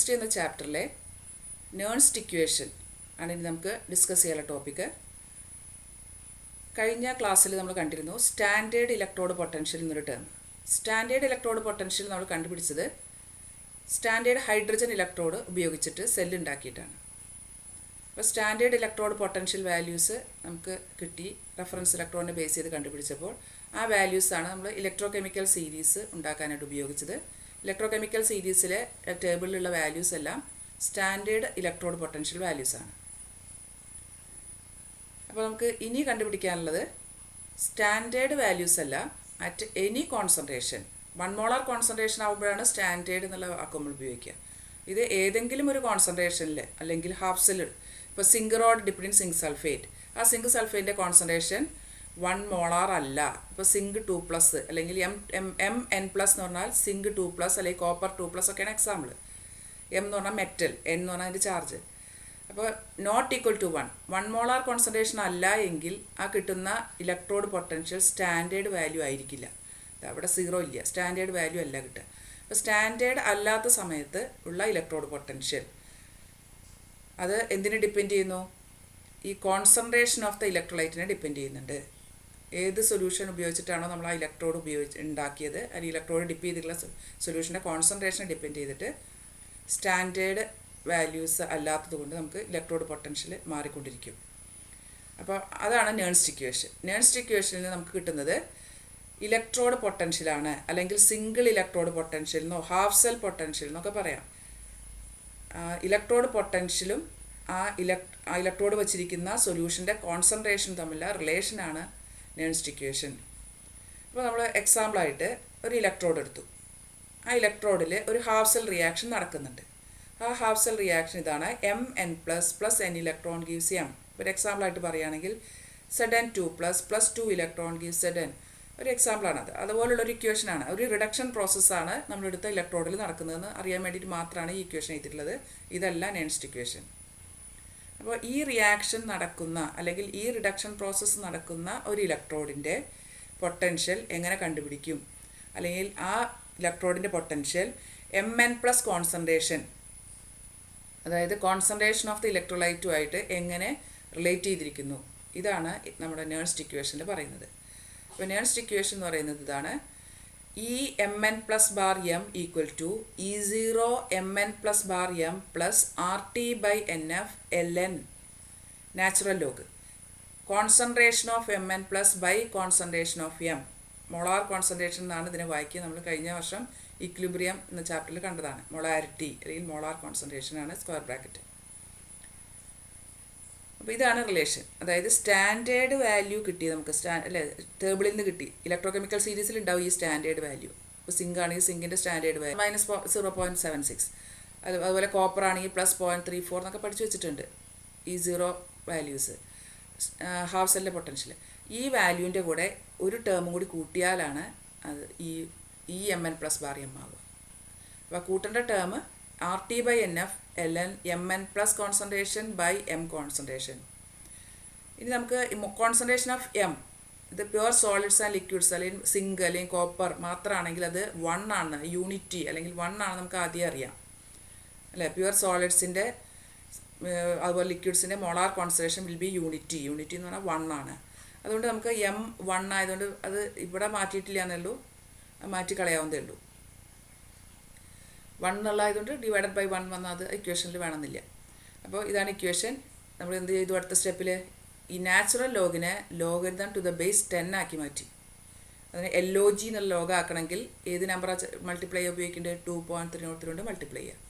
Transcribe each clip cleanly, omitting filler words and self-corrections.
Next എന്ന ചാപ്റ്ററിലെ Nernst equation ആണ് ഇനി നമുക്ക് ഡിസ്കസ് ചെയ്യാനുള്ള ടോപ്പിക്ക്. കഴിഞ്ഞ ക്ലാസ്സിൽ നമ്മൾ കണ്ടിരുന്നു സ്റ്റാൻഡേർഡ് ഇലക്ട്രോഡ് പൊട്ടൻഷ്യൽ എന്നൊരു ടേം. സ്റ്റാൻഡേർഡ് ഇലക്ട്രോഡ് പൊട്ടൻഷ്യൽ നമ്മൾ കണ്ടുപിടിച്ചത് സ്റ്റാൻഡേർഡ് ഹൈഡ്രജൻ ഇലക്ട്രോഡ് ഉപയോഗിച്ചിട്ട് സെല്ല് ഉണ്ടാക്കിയിട്ടാണ്. അപ്പോൾ സ്റ്റാൻഡേർഡ് ഇലക്ട്രോഡ് പൊട്ടൻഷ്യൽ വാല്യൂസ് നമുക്ക് കിട്ടി. റെഫറൻസ് ഇലക്ട്രോണിനെ ബേസ് ചെയ്ത് കണ്ടുപിടിച്ചപ്പോൾ ആ വാല്യൂസാണ് നമ്മൾ ഇലക്ട്രോ കെമിക്കൽ സീരീസ് ഉണ്ടാക്കാനായിട്ട് ഉപയോഗിച്ചത്. ഇലക്ട്രോ കെമിക്കൽ സീരീസിലെ ടേബിളിലുള്ള വാല്യൂസ് എല്ലാം സ്റ്റാൻഡേർഡ് ഇലക്ട്രോഡ് പൊട്ടൻഷ്യൽ വാല്യൂസാണ്. അപ്പോൾ നമുക്ക് ഇനി കണ്ടുപിടിക്കാനുള്ളത് സ്റ്റാൻഡേർഡ് വാല്യൂസ് അല്ല, at any concentration 1 molar concentration ആകുമ്പോഴാണ് സ്റ്റാൻഡേർഡ് എന്നുള്ള വാക്ക് നമ്മൾ ഉപയോഗിക്കുക. ഇത് ഏതെങ്കിലും ഒരു കോൺസെൻട്രേഷനിൽ അല്ലെങ്കിൽ ഹാഫ് സെല്ല്, ഇപ്പോൾ zinc rod dipped in zinc sulphate, ആ സിങ്ക് സൾഫേറ്റിൻ്റെ കോൺസെൻട്രേഷൻ 1 മോളാർ അല്ല. ഇപ്പോൾ സിങ്ക് 2+ അല്ലെങ്കിൽ MN+ എന്ന് പറഞ്ഞാൽ സിങ്ക് 2+ അല്ലെങ്കിൽ കോപ്പർ 2+ ഒക്കെയാണ് എക്സാമ്പിൾ. M എന്ന് പറഞ്ഞാൽ മെറ്റൽ, N എന്ന് പറഞ്ഞാൽ അതിൻ്റെ ചാർജ്. അപ്പോൾ not equal to 1 molar concentration അല്ല എങ്കിൽ ആ കിട്ടുന്ന ഇലക്ട്രോഡ് പൊട്ടൻഷ്യൽ സ്റ്റാൻഡേർഡ് വാല്യൂ ആയിരിക്കില്ല. അവിടെ 0 ഇല്ല, സ്റ്റാൻഡേർഡ് വാല്യൂ അല്ല കിട്ടുക. അപ്പോൾ സ്റ്റാൻഡേർഡ് അല്ലാത്ത സമയത്ത് ഉള്ള ഇലക്ട്രോഡ് പൊട്ടൻഷ്യൽ അത് എന്തിനെ ഡിപ്പെൻഡ് ചെയ്യുന്നു? ഈ കോൺസെൻട്രേഷൻ ഓഫ് ദ ഇലക്ട്രോലൈറ്റിനെ ഡിപ്പെൻഡ് ചെയ്യുന്നുണ്ട്. ഏത് സൊല്യൂഷൻ ഉപയോഗിച്ചിട്ടാണോ നമ്മൾ ആ ഇലക്ട്രോഡ് ഉണ്ടാക്കിയത്, അല്ലെങ്കിൽ ഇലക്ട്രോഡ് ഡിപ്പ് ചെയ്തിട്ടുള്ള സൊല്യൂഷൻ്റെ കോൺസെൻട്രേഷനെ ഡിപ്പെൻഡ് ചെയ്തിട്ട് സ്റ്റാൻഡേർഡ് വാല്യൂസ് അല്ലാത്തത് കൊണ്ട് നമുക്ക് ഇലക്ട്രോഡ് പൊട്ടൻഷ്യൽ മാറിക്കൊണ്ടിരിക്കും. അപ്പോൾ അതാണ് നേൺസ്റ്റ് ഇക്വേഷൻ. നേൺസ്റ്റ് ഇക്വേഷനിൽ നിന്ന് നമുക്ക് കിട്ടുന്നത് ഇലക്ട്രോഡ് പൊട്ടൻഷ്യലാണ്, അല്ലെങ്കിൽ സിംഗിൾ ഇലക്ട്രോഡ് പൊട്ടൻഷ്യൽ എന്നോ ഹാഫ് സെൽ പൊട്ടൻഷ്യൽ എന്നൊക്കെ പറയാം. ഇലക്ട്രോഡ് പൊട്ടൻഷ്യലും ആ ഇലക്ട്രോഡ് വച്ചിരിക്കുന്ന സൊല്യൂഷൻ്റെ കോൺസെൻട്രേഷൻ തമ്മിലുള്ള റിലേഷനാണ് നേൺസ്റ്റ് ഇക്വേഷൻ. അപ്പോൾ നമ്മൾ എക്സാമ്പിളായിട്ട് ഒരു ഇലക്ട്രോഡ് എടുത്തു. ആ ഇലക്ട്രോഡിൽ ഒരു ഹാഫ് സെൽ റിയാക്ഷൻ നടക്കുന്നുണ്ട്. ആ ഹാഫ് സെൽ റിയാക്ഷൻ ഇതാണ്: Mn+ + n electron gives M. ഒരു എക്സാമ്പിളായിട്ട് പറയുകയാണെങ്കിൽ Zn2+ + 2 ഇലക്ട്രോൺ ഗീവ്സ് Zn. ഒരു എക്സാമ്പിളാണത്. അതുപോലുള്ളൊരു ഇക്വേഷനാണ്. ഒരു റിഡക്ഷൻ പ്രോസസ്സാണ് നമ്മളെടുത്ത ഇലക്ട്രോഡിൽ നടക്കുന്നതെന്ന് അറിയാൻ വേണ്ടിയിട്ട് മാത്രമാണ് ഈ ഇക്വേഷൻ എഴുതിയിട്ടുള്ളത്. ഇതല്ല നേൺസ്റ്റ് ഇക്വേഷൻ. അപ്പോൾ ഈ റിയാക്ഷൻ നടക്കുന്ന അല്ലെങ്കിൽ ഈ റിഡക്ഷൻ പ്രോസസ്സ് നടക്കുന്ന ഒരു ഇലക്ട്രോഡിൻ്റെ പൊട്ടൻഷ്യൽ എങ്ങനെ കണ്ടുപിടിക്കും, അല്ലെങ്കിൽ ആ ഇലക്ട്രോഡിൻ്റെ പൊട്ടൻഷ്യൽ Mn+ കോൺസെൻട്രേഷൻ, അതായത് കോൺസെൻട്രേഷൻ ഓഫ് ദി ഇലക്ട്രോലൈറ്റുമായിട്ട് എങ്ങനെ റിലേറ്റ് ചെയ്തിരിക്കുന്നു, ഇതാണ് നമ്മുടെ നേൺസ്റ്റ് ഇക്വേഷനിൽ പറയുന്നത്. അപ്പോൾ നേൺസ്റ്റ് ഇക്വേഷൻ എന്ന് പറയുന്നത് ഇതാണ്: Mn+M = E0 Mn+M + RT/NF ln natural log concentration of Mn+ concentration of M. Molar concentration എന്നാണ് ഇതിനെ വായിക്കുക. നമ്മൾ കഴിഞ്ഞ വർഷം ഇക്വിലിബ്രിയം എന്ന ചാപ്റ്ററിൽ കണ്ടതാണ്. മൊളാരിറ്റി അല്ലെങ്കിൽ മോളാർ കോൺസെൻട്രേഷനാണ് സ്ക്വയർ ബ്രാക്കറ്റ്. അപ്പോൾ ഇതാണ് റിലേഷൻ. അതായത് സ്റ്റാൻഡേർഡ് വാല്യൂ കിട്ടി നമുക്ക്, ടേബിളിൽ നിന്ന് കിട്ടി. ഇലക്ട്രോ കെമിക്കൽ സീരീസിൽ ഉണ്ടാവും ഈ സ്റ്റാൻഡേർഡ് വാല്യൂ. ഇപ്പോൾ സിങ്ക് ആണെങ്കിൽ സിങ്കിൻ്റെ സ്റ്റാൻഡേർഡ് വാല്യൂ -0.76, അതുപോലെ കോപ്പർ ആണെങ്കിൽ +0.34 എന്നൊക്കെ പഠിച്ചു വെച്ചിട്ടുണ്ട്. ഈ 0 വാല്യൂസ് ഹാഫ് സെല്ലിൻ്റെ പൊട്ടൻഷ്യൽ. ഈ വാല്യൂവിൻ്റെ കൂടെ ഒരു ടേമും കൂടി കൂട്ടിയാലാണ് അത് ഈ Mn+M ആവുക. അപ്പോൾ കൂട്ടേണ്ട term RT/NF ln Mn+ concentration M concentration. ഇനി നമുക്ക് കോൺസെൻട്രേഷൻ ഓഫ് M, ഇത് പ്യുവർ സോളിഡ്സ് ആൻഡ് ലിക്വിഡ്സ് അല്ലെങ്കിൽ സിങ്ക് അല്ലെങ്കിൽ കോപ്പർ മാത്രമാണെങ്കിൽ അത് 1 ആണ്, യൂണിറ്റി അല്ലെങ്കിൽ 1 ആണ് നമുക്ക് ആദ്യം അറിയാം അല്ലേ. പ്യുവർ സോളിഡ്സിൻ്റെ അതുപോലെ ലിക്വിഡ്സിൻ്റെ molar concentration will be unity എന്ന് പറഞ്ഞാൽ 1 ആണ്. അതുകൊണ്ട് നമുക്ക് M 1 ആയതുകൊണ്ട് അത് ഇവിടെ മാറ്റിയിട്ടില്ല എന്നുള്ളൂ, മാറ്റി കളയാവുന്നതേ ഉള്ളൂ. 1 എന്നുള്ളതായതുകൊണ്ട് /1 വന്നാൽ അത് ഇക്വേഷനിൽ വേണമെന്നില്ല. അപ്പോൾ ഇതാണ് ഇക്വേഷൻ. നമ്മൾ എന്ത് ചെയ്തു? അടുത്ത സ്റ്റെപ്പിൽ ഈ നാച്ചുറൽ ലോഗിനെ ലോഗരിതം ടു ദ ബേസ് 10 ആക്കി മാറ്റി. അതിന് LOG എന്നുള്ള ലോഗ് ആക്കണമെങ്കിൽ ഏത് നമ്പറാണ് മൾട്ടിപ്ലൈ ഉപയോഗിക്കേണ്ടത്? 2.303 കൊണ്ട് മൾട്ടിപ്ലൈ ചെയ്യുക.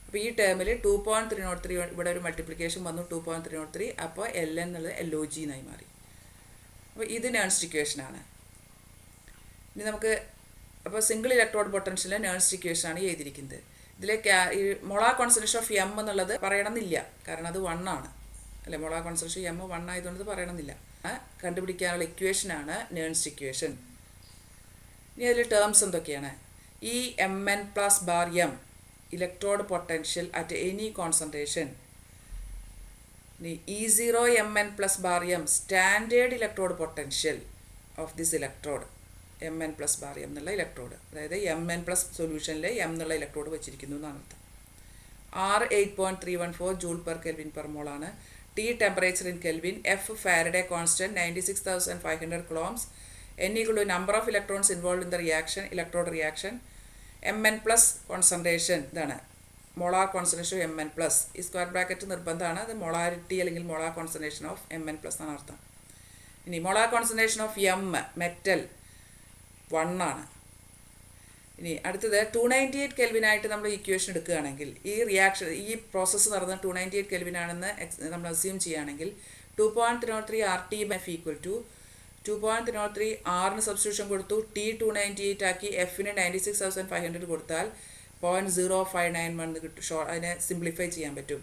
അപ്പോൾ ഈ ടേമിൽ 2.303 ഇവിടെ ഒരു മൾട്ടിപ്ലിക്കേഷൻ വന്നു, 2.303. അപ്പോൾ LN എന്നുള്ളത് LOG എന്നായി മാറി. അപ്പോൾ ഇത് നേൺസ്റ്റ് ഇക്വേഷനാണ്. ഇനി നമുക്ക് അപ്പോൾ സിംഗിൾ ഇലക്ട്രോഡ് പൊട്ടൻഷ്യലിലെ നേൺസ്റ്റ് ഇക്വേഷനാണ് എഴുതിയിരിക്കുന്നത്. ഇതിലെ ഈ മോളാർ കോൺസെൻട്രേഷൻ ഓഫ് M എന്നുള്ളത് പറയണമെന്നില്ല, കാരണം അത് 1 ആണ് അല്ലേ. മോളാർ കോൺസെൻട്രേഷൻ M 1 ആയതുകൊണ്ട് ഇത് പറയണമെന്നില്ല. കണ്ടുപിടിക്കാനുള്ള ഇക്വേഷനാണ് നേൺസ്റ്റ് ഇക്വേഷൻ. ഇനി അതിൽ ടേംസ് എന്തൊക്കെയാണ്? ഈ Mn+M electrode potential at any concentration. E0 Mn+M standard electrode potential of this electrode Mn+M എന്നുള്ള ഇലക്ട്രോഡ്, അതായത് Mn+ സൊല്യൂഷനിൽ M എന്നുള്ള ഇലക്ട്രോഡ് വെച്ചിരിക്കുന്നു എന്നാണ് അർത്ഥം. R 8.314 joule per kelvin per mole ആണ്. T temperature in Kelvin, F Faraday constant 96,500 coulombs, N equal to number of electrons involved in the reaction, electrode reaction, Mn plus concentration ഇതാണ് molar concentration Mn plus. ഈ square bracket നിർബന്ധമാണ്. അത് molarity അല്ലെങ്കിൽ molar concentration of Mn plus എന്നാണ് അർത്ഥം. ഇനി molar concentration of M metal 1 ആണ്. ഇനി അടുത്തത് 298 കെൽവിനായിട്ട് നമ്മൾ ഇക്വേഷൻ എടുക്കുകയാണെങ്കിൽ ഈ റിയാക്ഷൻ ഈ പ്രോസസ്സ് നടന്ന് 298 കെൽവിനാണെന്ന് നമ്മൾ അസ്യൂം ചെയ്യുകയാണെങ്കിൽ 2.303 RT എഫ് ഈക്വൽ ടു 2.303 ആറിന് സബ്സ്റ്റിറ്റ്യൂഷൻ കൊടുത്തു, T 298 ആക്കി, എഫിന് 96,500 കൊടുത്താൽ 0.0591 കിട്ടും. അതിനെ സിംപ്ലിഫൈ ചെയ്യാൻ പറ്റും.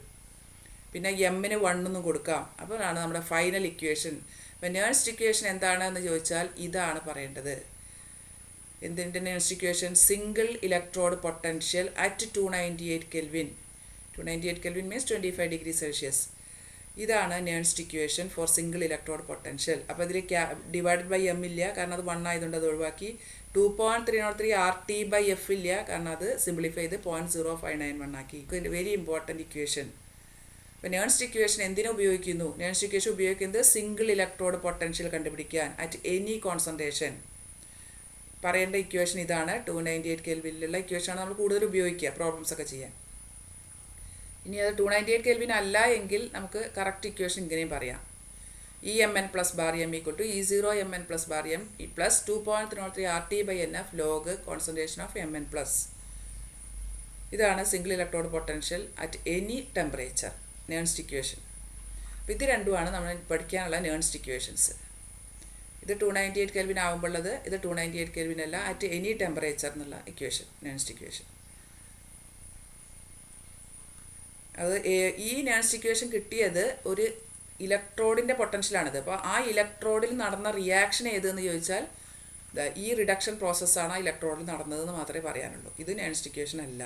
പിന്നെ എമ്മിന് 1 എന്നും കൊടുക്കാം. അപ്പോഴാണ് നമ്മുടെ ഫൈനൽ ഇക്വേഷൻ. അപ്പോൾ നേഴ്സ്റ്റ് ഇക്വേഷൻ എന്താണെന്ന് ചോദിച്ചാൽ ഇതാണ് പറയേണ്ടത്. എന്തിൻ്റെ Nernst equation? Single electrode potential at 298 kelvin. 298 kelvin means 25 degree celsius. ഇതാണ് Nernst equation for single electrode potential. അപ്പോൾ ഇതിൽ ഡിവൈഡഡ് ബൈ എം ഇല്ല, കാരണം അത് 1 ആയതുകൊണ്ട് അത് ഒഴിവാക്കി. 2.303 RT ബൈ എഫ് ഇല്ല, കാരണം അത് സിംപ്ലിഫൈ ചെയ്ത് 0.0591 ആക്കി. Very important equation. അപ്പോൾ നേഴ്സ്റ്റ് ഇക്വേഷൻ എന്തിനു ഉപയോഗിക്കുന്നു? നേഴ്സ്റ്റ് ഇക്വേഷൻ ഉപയോഗിക്കുന്നത് സിംഗിൾ ഇലക്ട്രോഡ് പൊട്ടൻഷ്യൽ കണ്ടുപിടിക്കാൻ അറ്റ് എനി കോൺസെൻട്രേഷൻ. പറയേണ്ട ഇക്വേഷൻ ഇതാണ്. 298 കെൽവിനിലുള്ള ഇക്വേഷനാണ് നമ്മൾ കൂടുതൽ ഉപയോഗിക്കുക പ്രോബ്ലംസ് ഒക്കെ ചെയ്യാൻ. ഇനി അത് 298 കെൽവിൻ അല്ല എങ്കിൽ നമുക്ക് കറക്റ്റ് ഇക്വേഷൻ ഇങ്ങനെയും പറയാം. Mn plus bar M equal to E0 Mn plus bar M plus 2.303 RT by NF log concentration of Mn plus. ഇതാണ് single electrode potential at any temperature Nernst equation. അപ്പോൾ ഇത് രണ്ടുമാണ് നമ്മൾ പഠിക്കാനുള്ള നേഴ്സ്റ്റ് ഇക്വേഷൻസ്. ഇത് 298 kelvin ആകുമ്പോഴത്, ഇത് 298 കെൽവിൻ അല്ല, at any temperature എന്നുള്ള ഇക്വേഷൻ നേഴ്സ്റ്റ് ഇക്വേഷൻ. അത് ഈ നേഴ്സ്റ്റ് ഇക്വേഷൻ കിട്ടിയത് ഒരു ഇലക്ട്രോഡിൻ്റെ പൊട്ടൻഷ്യലാണിത്. അപ്പോൾ ആ ഇലക്ട്രോഡിൽ നടന്ന റിയാക്ഷൻ ഏതെന്ന് ചോദിച്ചാൽ ഈ റിഡക്ഷൻ പ്രോസസ്സാണ് ആ ഇലക്ട്രോഡിൽ നടന്നതെന്ന് മാത്രമേ പറയാനുള്ളൂ. ഇത് നേഴ്സ്റ്റ് ഇക്വേഷൻ അല്ല.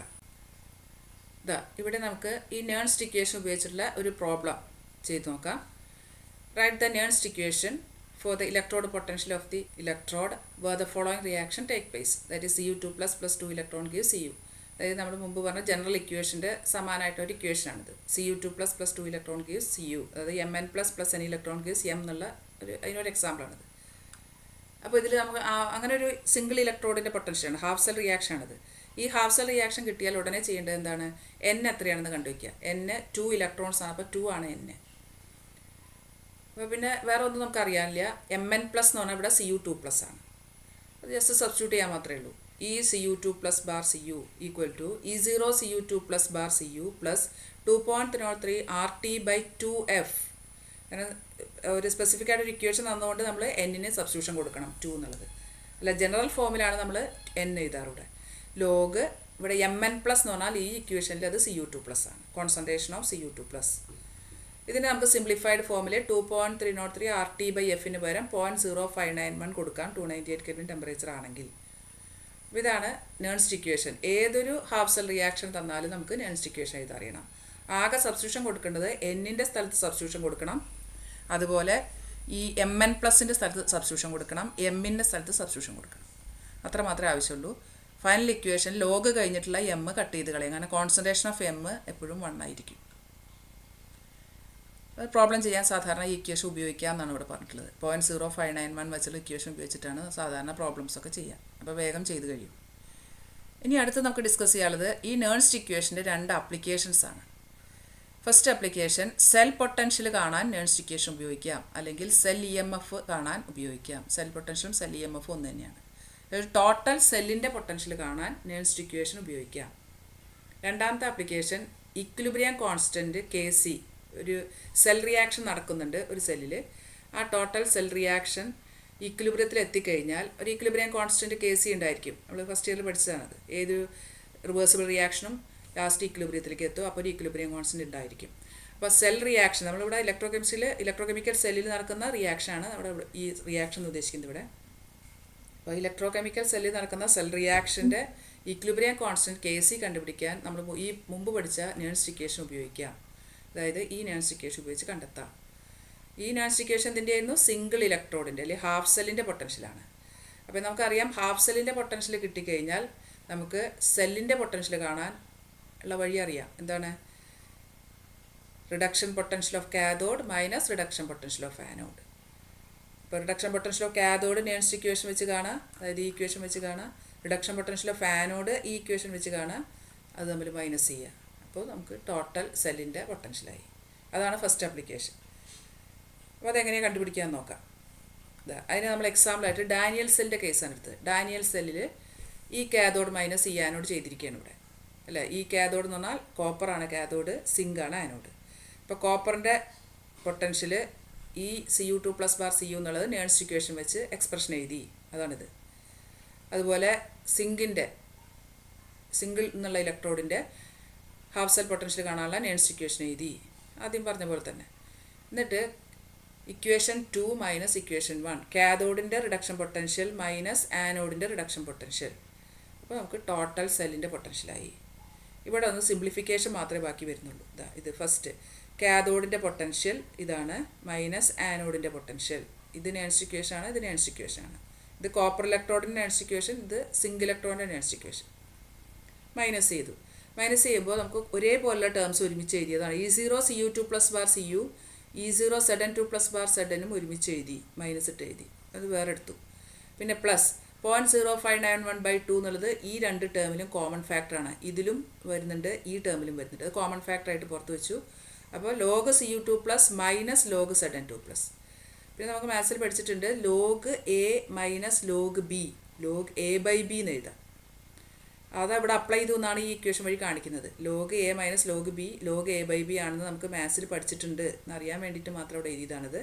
ഇവിടെ നമുക്ക് ഈ നേഴ്സ്റ്റ് ഇക്വേഷൻ ഉപയോഗിച്ചിട്ടുള്ള ഒരു പ്രോബ്ലം ചെയ്ത് നോക്കാം. Write the Nernst equation for the electrode potential of the electrode where the following reaction take place, that is Cu2 plus 2 electron gives Cu. അതായത് നമ്മൾ മുമ്പ് പറഞ്ഞ general ഇക്വേഷൻ്റെ സമാനമായിട്ടൊരു ഇക്വേഷനാണിത്. Cu2 plus 2 electron gives Cu. അതായത് Mn plus n electron gives M എന്നുള്ള അതിനൊരു എക്സാമ്പിളാണിത്. അപ്പോൾ ഇതിൽ നമുക്ക് അങ്ങനെ ഒരു സിംഗിൾ ഇലക്ട്രോഡിൻ്റെ പൊട്ടൻഷ്യലാണ്, ഹാഫ് സെൽ റിയാക്ഷനാണിത്. ഈ ഹാഫ് സെൽ റിയാക്ഷൻ കിട്ടിയാൽ ഉടനെ ചെയ്യേണ്ടത് എന്താണ്? N എത്രയാണെന്ന് കണ്ടുവയ്ക്കുക. N 2 ഇലക്ട്രോൺസ് ആണ്, അപ്പോൾ 2 ആണ് N. അപ്പോൾ പിന്നെ വേറെ ഒന്നും നമുക്കറിയാനില്ല. Mn പ്ലസ് എന്ന് പറഞ്ഞാൽ ഇവിടെ Cu2 പ്ലസ് ആണ്. അത് ജസ്റ്റ് സബ്സ്റ്റിറ്റ്യൂട്ട് ചെയ്യാൻ മാത്രമേ ഉള്ളൂ. ഈ Cu2 plus bar Cu equal to E0 Cu2 plus bar Cu plus 2.303 RT by 2F. കാരണം ഒരു സ്പെസിഫിക് ആയിട്ടൊരു ഇക്വേഷൻ തന്നുകൊണ്ട് നമ്മൾ എന്നിന് സബ്സ്റ്റിറ്റ്യൂഷൻ കൊടുക്കണം 2 എന്നുള്ളത്. അല്ല, ജനറൽ ഫോമിലാണ് നമ്മൾ N എഴുതാറുടെ. ലോഗ് ഇവിടെ Mn പ്ലസ് എന്ന് പറഞ്ഞാൽ ഈ ഇക്വേഷനിൽ അത് Cu2 പ്ലസ് ആണ്, കോൺസെൻട്രേഷൻ ഓഫ് Cu2 പ്ലസ്. ഇതിന് നമുക്ക് സിംപ്ലിഫൈഡ് ഫോമിൽ 2.303 RT ബൈ എഫിന് പകരം 0.0591 കൊടുക്കാം 298 കെൽവിൻ ടെമ്പറേച്ചർ ആണെങ്കിൽ. ഇതാണ് നേഴ്സ്റ്റ് ഇക്വേഷൻ. ഏതൊരു ഹാഫ് സെൽ റിയാക്ഷൻ തന്നാലും നമുക്ക് നേഴ്സ്റ്റ് ഇക്വേഷൻ എഴുതറിയണം. ആകെ സബ്സ്റ്റിറ്റ്യൂഷൻ കൊടുക്കേണ്ടത് എന്നിൻ്റെ സ്ഥലത്ത് സബ്സ്റ്റിറ്റ്യൂഷൻ കൊടുക്കണം, അതുപോലെ ഈ Mn പ്ലസിൻ്റെ സ്ഥലത്ത് സബ്സ്റ്റിറ്റ്യൂഷൻ കൊടുക്കണം, എമ്മിൻ്റെ സ്ഥലത്ത് സബ്സ്റ്റിറ്റ്യൂഷൻ കൊടുക്കണം. അത്ര മാത്രമേ ആവശ്യമുള്ളൂ. ഫൈനൽ ഇക്വേഷൻ ലോഗ് കഴിഞ്ഞിട്ടുള്ള എം കട്ട് ചെയ്ത് കളയും, കാരണം കോൺസെൻട്രേഷൻ ഓഫ് എം എപ്പോഴും 1 ആയിരിക്കും. പ്രോബ്ലം ചെയ്യാൻ സാധാരണ ഈ ഇക്വേഷൻ ഉപയോഗിക്കാം എന്നാണ് ഇവിടെ പറഞ്ഞിട്ടുള്ളത്. 0.0591 വെച്ചുള്ള ഇക്വേഷൻ ഉപയോഗിച്ചിട്ടാണ് സാധാരണ പ്രോബ്ലംസൊക്കെ ചെയ്യുക. അപ്പോൾ വേഗം ചെയ്ത് കഴിയും. ഇനി അടുത്ത് നമുക്ക് ഡിസ്കസ് ചെയ്യാനുള്ളത് ഈ നേഴ്സ്റ്റ് ഇക്വേഷൻ്റെ 2 ആപ്ലിക്കേഷൻസ് ആണ്. ഫസ്റ്റ് ആപ്ലിക്കേഷൻ, സെൽ പൊട്ടൻഷ്യൽ കാണാൻ നേഴ്സ്റ്റ് ഇക്വേഷൻ ഉപയോഗിക്കാം, അല്ലെങ്കിൽ സെൽ EMF കാണാൻ ഉപയോഗിക്കാം. സെൽ പൊട്ടൻഷ്യലും സെൽ EMF ഒന്ന് തന്നെയാണ്. ടോട്ടൽ സെല്ലിൻ്റെ പൊട്ടൻഷ്യൽ കാണാൻ നേഴ്സ്റ്റ് ഇക്വേഷൻ ഉപയോഗിക്കാം. രണ്ടാമത്തെ ആപ്ലിക്കേഷൻ, ഇക്വിലിബ്രിയം കോൺസ്റ്റൻറ്റ് Kc, ഒരു സെൽ റിയാക്ഷൻ നടക്കുന്നുണ്ട് ഒരു സെല്ലിൽ. ആ ടോട്ടൽ സെൽ റിയാക്ഷൻ ഇക്വിലിബ്രിയത്തിൽ എത്തിക്കഴിഞ്ഞാൽ ഒരു ഇക്വിലിബ്രിയം കോൺസ്റ്റൻറ്റ് Kc ഉണ്ടായിരിക്കും. നമ്മൾ ഫസ്റ്റ് ഇയറിൽ പഠിച്ചതാണത്. ഏതൊരു റിവേഴ്സിബിൾ റിയാക്ഷനും ലാസ്റ്റ് ഇക്വിലിബ്രിയത്തിലേക്ക് എത്തും, അപ്പോൾ ഒരു ഇക്വിലിബ്രിയം കോൺസ്റ്റൻറ്റ് ഉണ്ടായിരിക്കും. അപ്പോൾ സെൽ റിയാക്ഷൻ നമ്മളിവിടെ ഇലക്ട്രോകെമിക്കൽ സെല്ലിൽ നടക്കുന്ന റിയാക്ഷനാണ് അവിടെ ഈ റിയാക്ഷൻ എന്ന് ഉദ്ദേശിക്കുന്നത് ഇവിടെ. അപ്പോൾ ഇലക്ട്രോകെമിക്കൽ സെല്ലിൽ നടക്കുന്ന സെൽ റിയാക്ഷൻ്റെ ഇക്വിലിബ്രിയം കോൺസ്റ്റൻറ്റ് Kc കണ്ടുപിടിക്കാൻ നമ്മൾ ഈ മുമ്പ് പഠിച്ച നേഴ്സ്റ്റ് ഇക്വേഷൻ ഉപയോഗിക്കാം. അതായത് ഈ നേഴ്സ്റ്റ് ഇക്വേഷൻ ഉപയോഗിച്ച് കണ്ടെത്താം. ഈ നേഴ്സ്റ്റ് ഇക്വേഷൻ എന്തിൻ്റെ ആയിരുന്നു? സിംഗിൾ ഇലക്ട്രോഡിൻ്റെ അല്ലെങ്കിൽ ഹാഫ് സെല്ലിൻ്റെ പൊട്ടൻഷ്യലാണ്. അപ്പോൾ നമുക്കറിയാം ഹാഫ് സെല്ലിൻ്റെ പൊട്ടൻഷ്യൽ കിട്ടിക്കഴിഞ്ഞാൽ നമുക്ക് സെല്ലിൻ്റെ പൊട്ടൻഷ്യൽ കാണാൻ ഉള്ള വഴി അറിയാം. എന്താണ്? Reduction potential of cathode minus reduction potential of anode. ഇപ്പോൾ reduction potential of cathode Nernst equation വെച്ച് കാണാം, അതായത് ഈ ഇക്വേഷൻ വെച്ച് കാണാം. റിഡക്ഷൻ പൊട്ടൻഷ്യൽ ഓഫ് ആനോഡ് ഈ ഇക്വേഷൻ വെച്ച് കാണാം, അത് തമ്മിൽ മൈനസ് ചെയ്യുക. അപ്പോൾ നമുക്ക് ടോട്ടൽ സെല്ലിൻ്റെ പൊട്ടൻഷ്യലായി. അതാണ് ഫസ്റ്റ് ആപ്ലിക്കേഷൻ. അപ്പോൾ അതെങ്ങനെയാണ് കണ്ടുപിടിക്കാൻ നോക്കാം. അതിന് നമ്മൾ എക്സാമ്പിളായിട്ട് ഡാനിയൽ സെല്ലിൻ്റെ കേസാണ് എടുത്തത്. ഡാനിയൽ സെല്ലിൽ ഈ കാഥോഡ് മൈനസ് ഈ ആനോഡ് ചെയ്തിരിക്കുകയാണ് ഇവിടെ, അല്ലേ? ഈ കാഥോഡ് എന്ന് പറഞ്ഞാൽ കോപ്പറാണ് കാഥോഡ്, സിങ്കാണ് ആനോഡ്. ഇപ്പോൾ കോപ്പറിൻ്റെ പൊട്ടൻഷ്യൽ ഈ Cu2+Cu എന്നുള്ളത് നേൺസ്റ്റ് ഇക്വേഷൻ വെച്ച് എക്സ്പ്രഷൻ എഴുതി, അതാണിത്. അതുപോലെ സിംഗിൾ എന്നുള്ള ഇലക്ട്രോഡിൻ്റെ ഹാഫ് സെൽ പൊട്ടൻഷ്യൽ കാണാനുള്ള നേൺസ്റ്റ് ഇക്വേഷൻ എഴുതി, ആദ്യം പറഞ്ഞ പോലെ തന്നെ. എന്നിട്ട് ഇക്വേഷൻ 2 മൈനസ് ഇക്വേഷൻ 1, കാഥോഡിൻ്റെ റിഡക്ഷൻ പൊട്ടൻഷ്യൽ മൈനസ് ആനോഡിൻ്റെ റിഡക്ഷൻ പൊട്ടൻഷ്യൽ. അപ്പോൾ നമുക്ക് ടോട്ടൽ സെല്ലിൻ്റെ പൊട്ടൻഷ്യലായി. ഇവിടെ ഒന്ന് സിംപ്ലിഫിക്കേഷൻ മാത്രമേ ബാക്കി വരുന്നുള്ളൂ. ഇത് ഫസ്റ്റ് കാഥോഡിൻ്റെ പൊട്ടൻഷ്യൽ ഇതാണ്, മൈനസ് ആനോഡിൻ്റെ പൊട്ടൻഷ്യൽ. ഇത് നേൺസ്റ്റ് ഇക്വേഷൻ ആണ്, ഇത് നേൺസ്റ്റ് ഇക്വേഷൻ ആണ്. ഇത് കോപ്പർ ഇലക്ട്രോഡിൻ്റെ നേൺസ്റ്റ് ഇക്വേഷൻ, ഇത് സിങ്ക് ഇലക്ട്രോണിൻ്റെ നേൺസ്റ്റ് ഇക്വേഷൻ. മൈനസ് ചെയ്തു. മൈനസ് ചെയ്യുമ്പോൾ നമുക്ക് ഒരേപോലുള്ള ടേംസ് ഒരുമിച്ച് എഴുതിയതാണ്. E0 Cu2+Cu, E0 Zn2+Zn ഒരുമിച്ച് എഴുതി, മൈനസ് ഇട്ട് എഴുതി, അത് വേറെ എടുത്തു. പിന്നെ പ്ലസ് 0.0591/2 എന്നുള്ളത് ഈ രണ്ട് ടേമിലും കോമൺ ഫാക്ടറാണ്. ഇതിലും വരുന്നുണ്ട്, ഈ ടേമിലും വരുന്നുണ്ട്. അത് കോമൺ ഫാക്ടറായിട്ട് പുറത്ത് വെച്ചു. അപ്പോൾ log Cu2+ minus log Zn2+. പിന്നെ നമുക്ക് മാത്സിൽ പഠിച്ചിട്ടുണ്ട് log A minus log B, log A/B എന്ന് എഴുതാം. അതവിടെ അപ്ലൈ ചെയ്തു എന്നാണ് ഈ ഇക്വേഷൻ വഴി കാണിക്കുന്നത്. Log A minus log B log A/B ആണെന്ന് നമുക്ക് മാത്സിൽ പഠിച്ചിട്ടുണ്ട് എന്നറിയാൻ വേണ്ടിയിട്ട് മാത്രം ഇവിടെ എഴുതിയതാണിത്.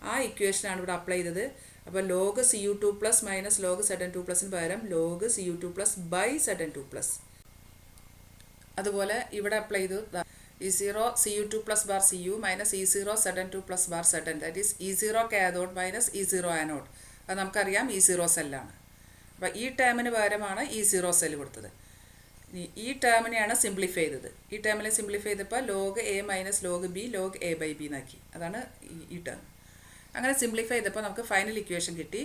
ആ ഇക്വേഷനാണ് ഇവിടെ അപ്ലൈ ചെയ്തത്. അപ്പോൾ ലോഗ് Cu2+ മൈനസ് ലോഗ് Zn2+ന് പകരം ലോഗ് Cu2+ ബൈ Zn2+. അതുപോലെ ഇവിടെ അപ്ലൈ ചെയ്തു E0 Cu2+Cu minus E0 Zn2+Zn, that is E0 cathode minus E0 anode. അത് നമുക്കറിയാം E0 സെല്ലാണ്. അപ്പോൾ ഈ ടേമിന് പകരമാണ് E0 സെല്ല് കൊടുത്തത്. ഈ ടേമിനെയാണ് സിംപ്ലിഫൈ ചെയ്തത്. ഈ ടേമിനെ സിംപ്ലിഫൈ ചെയ്തപ്പോൾ log A minus log B log A/B എന്നാക്കി. അതാണ് ഈ ടേം. അങ്ങനെ സിംപ്ലിഫൈ ചെയ്തപ്പോൾ നമുക്ക് ഫൈനൽ ഇക്വേഷൻ കിട്ടി.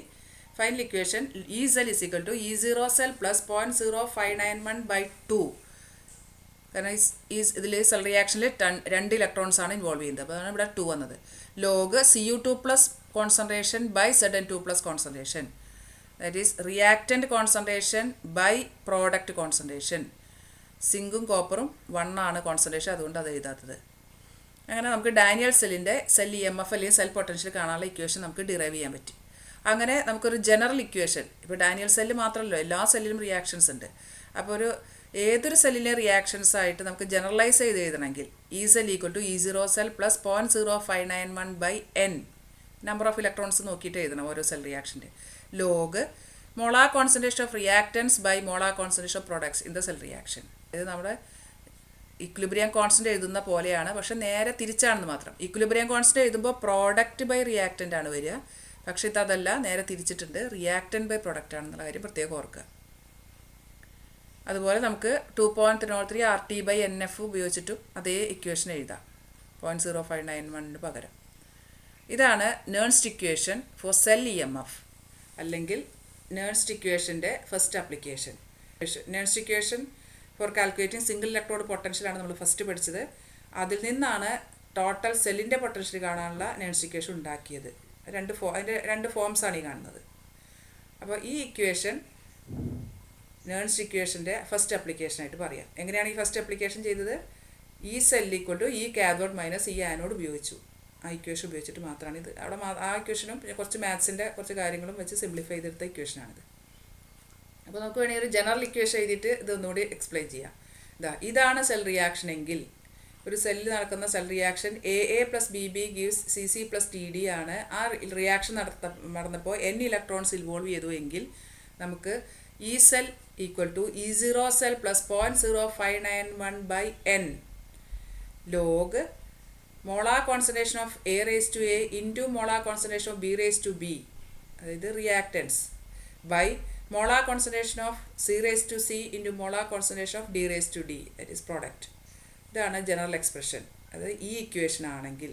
Final equation E cell is equal to E0 cell plus 0.0591/2. കാരണം ഇതിൽ സെൽ റിയാക്ഷനിൽ 2 ഇലക്ട്രോൺസ് ആണ് ഇൻവോൾവ് ചെയ്യുന്നത്. അപ്പോൾ അതാണ് ഇവിടെ 2 വന്നത്. Log Cu2+ concentration by Zn2+ concentration, that is reactant concentration by product concentration. സിങ്കും കോപ്പറും 1 ആണ് കോൺസെൻട്രേഷൻ, അതുകൊണ്ട് അത് എഴുതാത്തത്. അങ്ങനെ നമുക്ക് ഡാനിയൽ സെല്ലിൻ്റെ സെൽ EMF അല്ലെങ്കിൽ സെൽ പൊട്ടൻഷ്യൽ കാണാനുള്ള ഇക്വേഷൻ നമുക്ക് ഡിറൈവ് ചെയ്യാൻ പറ്റി. അങ്ങനെ നമുക്കൊരു ജനറൽ ഇക്വേഷൻ, ഇപ്പോൾ ഡാനിയൽ സെല്ല് മാത്രമല്ലോ, എല്ലാ സെല്ലിലും റിയാക്ഷൻസ് ഉണ്ട്. അപ്പോൾ ഏതൊരു സെല്ലിലെ റിയാക്ഷൻസ് ആയിട്ട് നമുക്ക് ജനറലൈസ് ചെയ്ത് എഴുതണമെങ്കിൽ E cell equal to E0 cell plus 0.0591/n number of electrons നോക്കിയിട്ട് എഴുതണം ഓരോ സെൽ റിയാക്ഷൻ്റെ. Log molar concentration of reactants by molar concentration of products in the cell reaction. ഇത് നമ്മുടെ ഇക്വിലിബ്രിയം കോൺസ്റ്റൻ്റ് എഴുതുന്ന പോലെയാണ്, പക്ഷേ നേരെ തിരിച്ചാണെന്ന് മാത്രം. ഇക്വിലിബ്രിയം കോൺസ്റ്റൻ്റ് എഴുതുമ്പോൾ പ്രോഡക്റ്റ് ബൈ റിയാക്റ്റൻ്റ് ആണ് വരിക, പക്ഷേ ഇതല്ല, നേരെ തിരിച്ചിട്ടുണ്ട്, റിയാക്റ്റൻ്റ് ബൈ പ്രൊഡക്റ്റ് ആണെന്നുള്ള കാര്യം പ്രത്യേകം ഓർക്കുക. അതുപോലെ നമുക്ക് 2.3 RT/NF ഉപയോഗിച്ചിട്ടും അതേ ഇക്വേഷൻ എഴുതാം 0.0591 പകരം. ഇതാണ് Nernst equation for cell EMF, അല്ലെങ്കിൽ നേൺസ്റ്റ് ഇക്വേഷൻ്റെ first application. Nernst equation for calculating single electrode പൊട്ടൻഷ്യലാണ് നമ്മൾ ഫസ്റ്റ് പഠിച്ചത്. അതിൽ നിന്നാണ് ടോട്ടൽ സെല്ലിൻ്റെ പൊട്ടൻഷ്യൽ കാണാനുള്ള നേൺസ്റ്റ് ഇക്വേഷൻ ഉണ്ടാക്കിയത്. അതിൻ്റെ 2 ഫോംസാണ് ഈ കാണുന്നത്. അപ്പോൾ ഈ ഇക്വേഷൻ നേൺസ്റ്റ് ഇക്വേഷൻ്റെ ഫസ്റ്റ് ആപ്ലിക്കേഷനായിട്ട് പറയാം. എങ്ങനെയാണ് ഈ ഫസ്റ്റ് ആപ്ലിക്കേഷൻ ചെയ്തത്? ഈ സെൽ ഈക്വൽ ടു ഈ കാഥോഡ് മൈനസ് ഈ ആനോഡ് ഉപയോഗിച്ചു. ആ ഇക്വേഷൻ ഉപയോഗിച്ചിട്ട് മാത്രമാണ് ഇത്. അവിടെ ആ ഇക്വേഷനും കുറച്ച് മാത്സിൻ്റെ കുറച്ച് കാര്യങ്ങളും വെച്ച് സിംപ്ലിഫൈ ചെയ്തെടുത്ത ഇക്വേഷനാണിത്. അപ്പോൾ നമുക്ക് വേണമെങ്കിൽ ഒരു ജനറൽ ഇക്വേഷൻ എഴുതിയിട്ട് ഇതൊന്നുകൂടി എക്സ്പ്ലെയിൻ ചെയ്യാം. ഇതാണ് സെൽ റിയാക്ഷൻ എങ്കിൽ, ഒരു സെല്ലിൽ നടക്കുന്ന cell reaction AA + BB gives CC + TD ആണ്. ആ റിയാക്ഷൻ നടന്നപ്പോൾ N ഇലക്ട്രോൺസ് ഇൻവോൾവ് ചെയ്തു എങ്കിൽ നമുക്ക് E cell equal to E0 cell plus 0.0591/n log molar concentration of A⁻A into molar concentration of B⁻B, അതായത് reactants, by molar concentration of C⁻C into molar concentration of D⁻D, that is product. ഇതാണ് general expression. അത് ഈ equation ആണെങ്കിൽ,